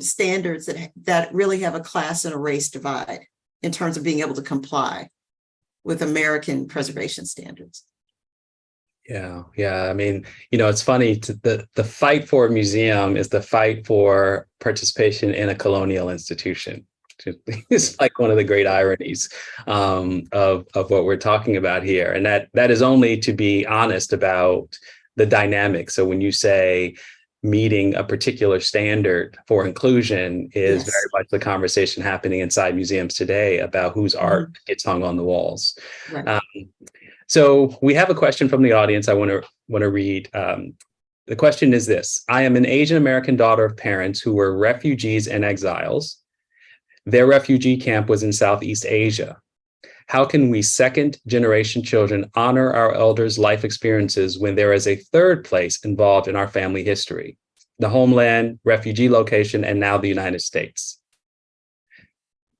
standards that really have a class and a race divide in terms of being able to comply with American preservation standards. Yeah. I mean, it's funny. The fight for a museum is the fight for participation in a colonial institution. It's like one of the great ironies of what we're talking about here, and that is only to be honest about the dynamic. So when you say meeting a particular standard for inclusion is very much the conversation happening inside museums today about whose art gets hung on the walls. Right. So we have a question from the audience I want to read. The question is this: I am an Asian American daughter of parents who were refugees and exiles. Their refugee camp was in Southeast Asia. How can we second generation children honor our elders' life experiences when there is a third place involved in our family history? The homeland, refugee location, and now the United States.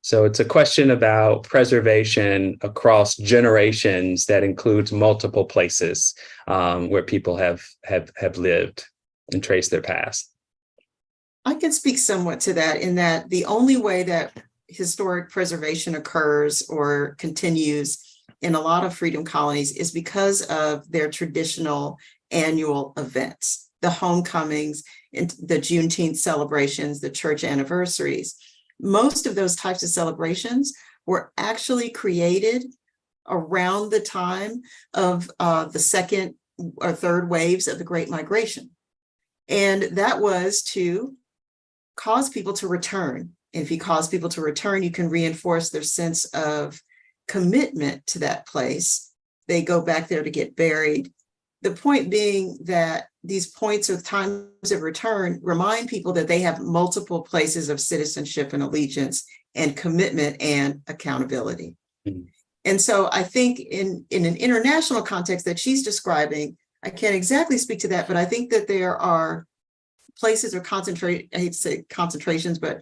So it's a question about preservation across generations that includes multiple places where people have lived and traced their past. I can speak somewhat to that, in that the only way that historic preservation occurs or continues in a lot of freedom colonies is because of their traditional annual events, the homecomings, the Juneteenth celebrations, the church anniversaries. Most of those types of celebrations were actually created around the time of the second or third waves of the Great Migration. And that was to cause people to return. And if you cause people to return, you can reinforce their sense of commitment to that place. They go back there to get buried. The point being that these points of times of return remind people that they have multiple places of citizenship and allegiance and commitment and accountability. Mm-hmm. And so I think in an international context that she's describing, I can't exactly speak to that, but I think that there are places or I hate to say concentrations, but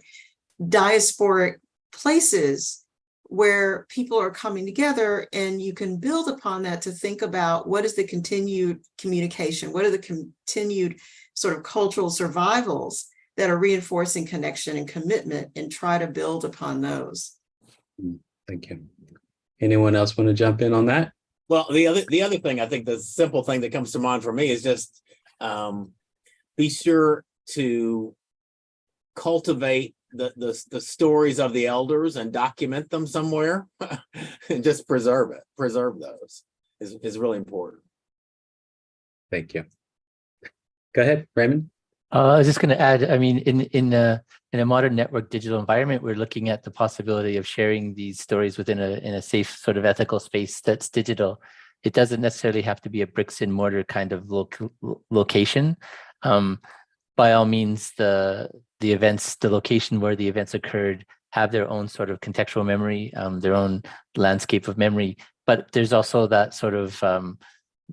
diasporic places where people are coming together, and you can build upon that to think about what is the continued communication, what are the continued sort of cultural survivals that are reinforcing connection and commitment, and try to build upon those. Thank you. Anyone else want to jump in on that? Well, the other thing, I think the simple thing that comes to mind for me is just be sure to cultivate the stories of the elders and document them somewhere and just preserve those is really important. Thank you. Go ahead, Raymond. I was just going to add, I mean, in a modern network digital environment, we're looking at the possibility of sharing these stories within a safe sort of ethical space that's digital. It doesn't necessarily have to be a bricks and mortar kind of location. By all means, the events, the location where the events occurred have their own sort of contextual memory, their own landscape of memory. But there's also that sort of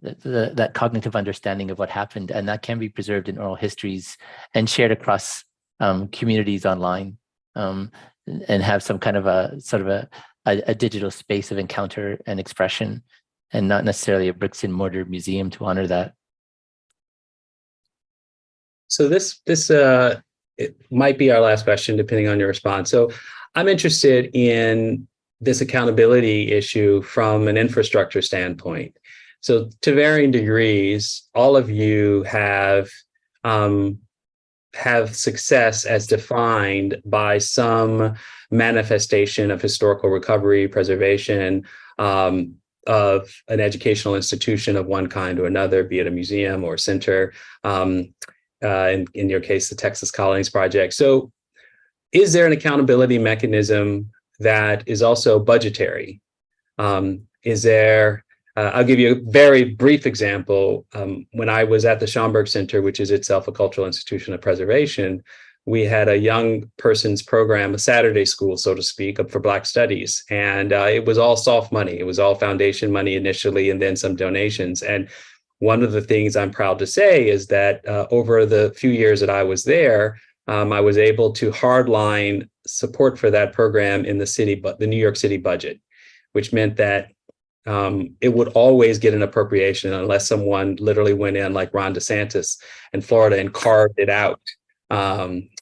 that cognitive understanding of what happened, and that can be preserved in oral histories and shared across communities online, and have some kind of a digital space of encounter and expression, and not necessarily a bricks and mortar museum to honor that. So this it might be our last question, depending on your response. So I'm interested in this accountability issue from an infrastructure standpoint. So to varying degrees, all of you have success as defined by some manifestation of historical recovery, preservation, of an educational institution of one kind or another, be it a museum or center, in your case, the Texas Colonies Project. So is there an accountability mechanism that is also budgetary? Is there, I'll give you a very brief example. When I was at the Schomburg Center, which is itself a cultural institution of preservation, we had a young person's program, a Saturday school, so to speak, for Black Studies. And it was all soft money. It was all foundation money initially, and then some donations. And one of the things I'm proud to say is that over the few years that I was there, I was able to hardline support for that program in the city, but the New York City budget, which meant that it would always get an appropriation unless someone literally went in like Ron DeSantis in Florida and carved it out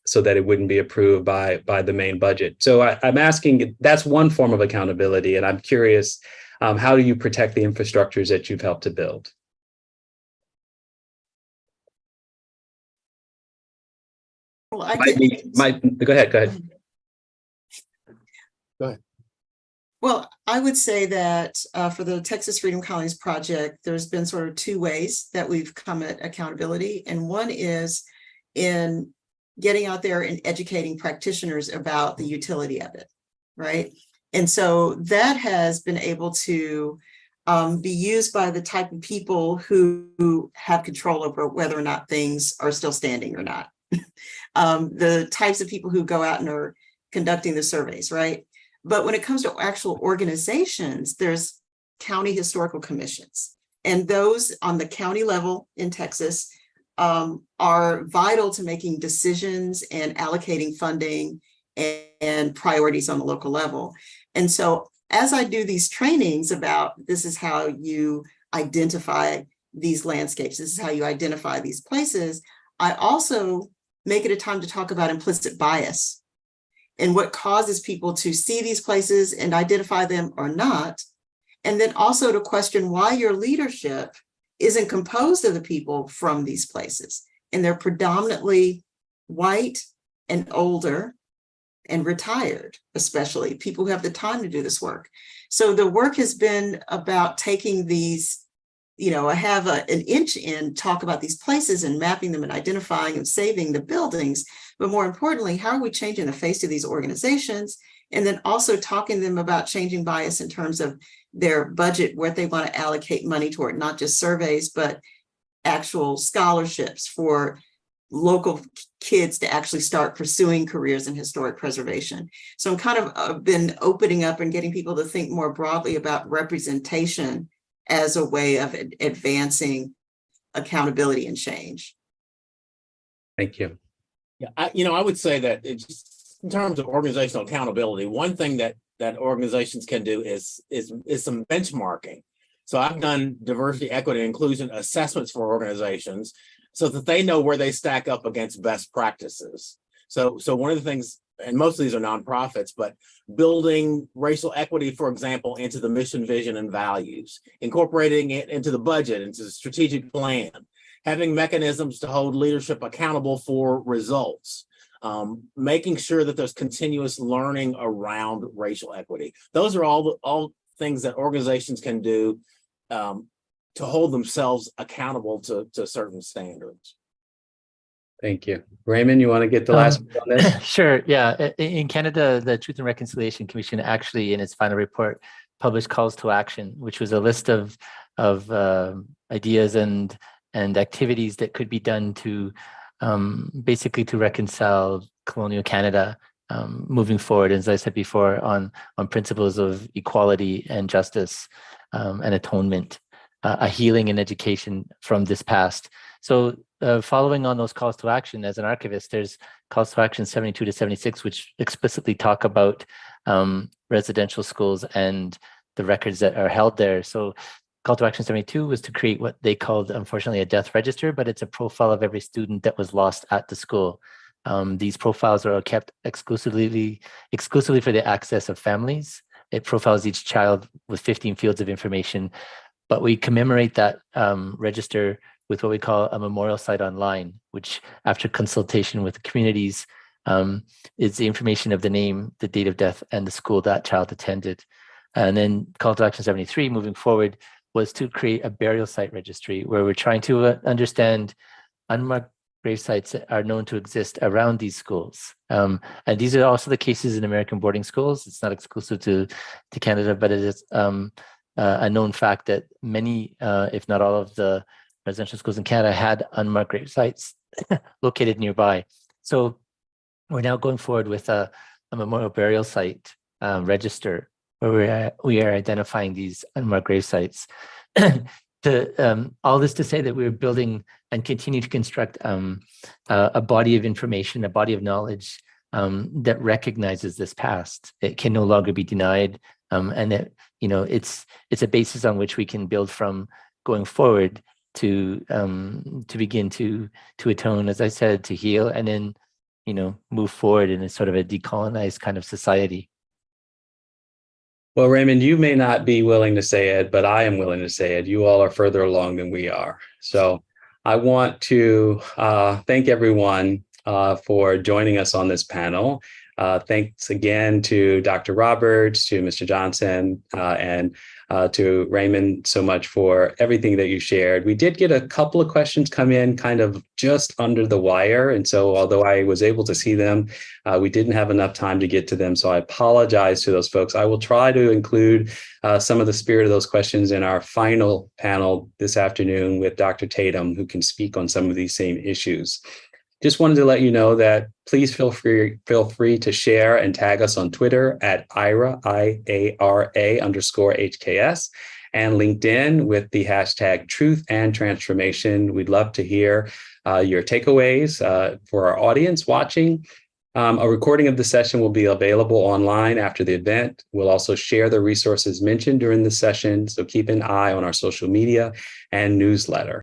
so that it wouldn't be approved by the main budget. So I'm asking, that's one form of accountability. And I'm curious, how do you protect the infrastructures that you've helped to build? Well, go ahead. Go ahead. Well, I would say that for the Texas Freedom Colonies Project, there's been sort of two ways that we've come at accountability. And one is in getting out there and educating practitioners about the utility of it, right? And so that has been able to be used by the type of people who have control over whether or not things are still standing or not. The types of people who go out and are conducting the surveys, right? But when it comes to actual organizations, there's county historical commissions. And those on the county level in Texas are vital to making decisions and allocating funding and priorities on the local level. And so as I do these trainings about this is how you identify these landscapes, this is how you identify these places, I also make it a time to talk about implicit bias and what causes people to see these places and identify them or not. And then also to question why your leadership isn't composed of the people from these places. And they're predominantly white and older and retired, especially people who have the time to do this work. So the work has been about taking these, I have an inch in talk about these places and mapping them and identifying and saving the buildings. But more importantly, how are we changing the face of these organizations? And then also talking to them about changing bias in terms of their budget, where they want to allocate money toward, not just surveys, but actual scholarships for local kids to actually start pursuing careers in historic preservation. So I'm kind of been opening up and getting people to think more broadly about representation as a way of advancing accountability and change. Thank you. Yeah, I would say that it's, in terms of organizational accountability, one thing that organizations can do is some benchmarking. So I've done diversity, equity, and inclusion assessments for organizations so that they know where they stack up against best practices. So one of the things, and most of these are nonprofits, but building racial equity, for example, into the mission, vision, and values, incorporating it into the budget, into the strategic plan, having mechanisms to hold leadership accountable for results, making sure that there's continuous learning around racial equity. Those are all things that organizations can do to hold themselves accountable to certain standards. Thank you. Raymond, you want to get the last one on this? Sure. Yeah. In Canada, the Truth and Reconciliation Commission actually, in its final report, published calls to action, which was a list of ideas and activities that could be done to basically to reconcile colonial Canada moving forward, as I said before, on principles of equality and justice and atonement, a healing and education from this past. So following on those calls to action, as an archivist, there's calls to action 72 to 76, which explicitly talk about residential schools and the records that are held there. So call to action 72 was to create what they called, unfortunately, a death register, but it's a profile of every student that was lost at the school. These profiles are kept exclusively for the access of families. It profiles each child with 15 fields of information, but we commemorate that register with what we call a memorial site online, which, after consultation with the communities, is the information of the name, the date of death, and the school that child attended. And then call to action 73, moving forward, was to create a burial site registry where we're trying to understand unmarked grave sites that are known to exist around these schools. And these are also the cases in American boarding schools. It's not exclusive to Canada, but it is a known fact that many, if not all of the residential schools in Canada had unmarked grave sites located nearby. So we're now going forward with a memorial burial site register where we are identifying these unmarked grave sites. All this to say that we're building and continue to construct a body of information, a body of knowledge that recognizes this past. It can no longer be denied, and that it's a basis on which we can build from going forward to begin to atone, as I said, to heal, and then move forward in a sort of a decolonized kind of society. Well, Raymond, you may not be willing to say it, but I am willing to say it. You all are further along than we are. So I want to thank everyone for joining us on this panel. Thanks again to Dr. Roberts, to Mr. Johnson, and to Raymond so much for everything that you shared. We did get a couple of questions come in kind of just under the wire. And so although I was able to see them, we didn't have enough time to get to them. So I apologize to those folks. I will try to include some of the spirit of those questions in our final panel this afternoon with Dr. Tatum, who can speak on some of these same issues. Just wanted to let you know that please feel free to share and tag us on Twitter at IARA, IARA_HKS, and LinkedIn with the hashtag Truth and Transformation. We'd love to hear your takeaways for our audience watching. A recording of the session will be available online after the event. We'll also share the resources mentioned during the session, so keep an eye on our social media and newsletter.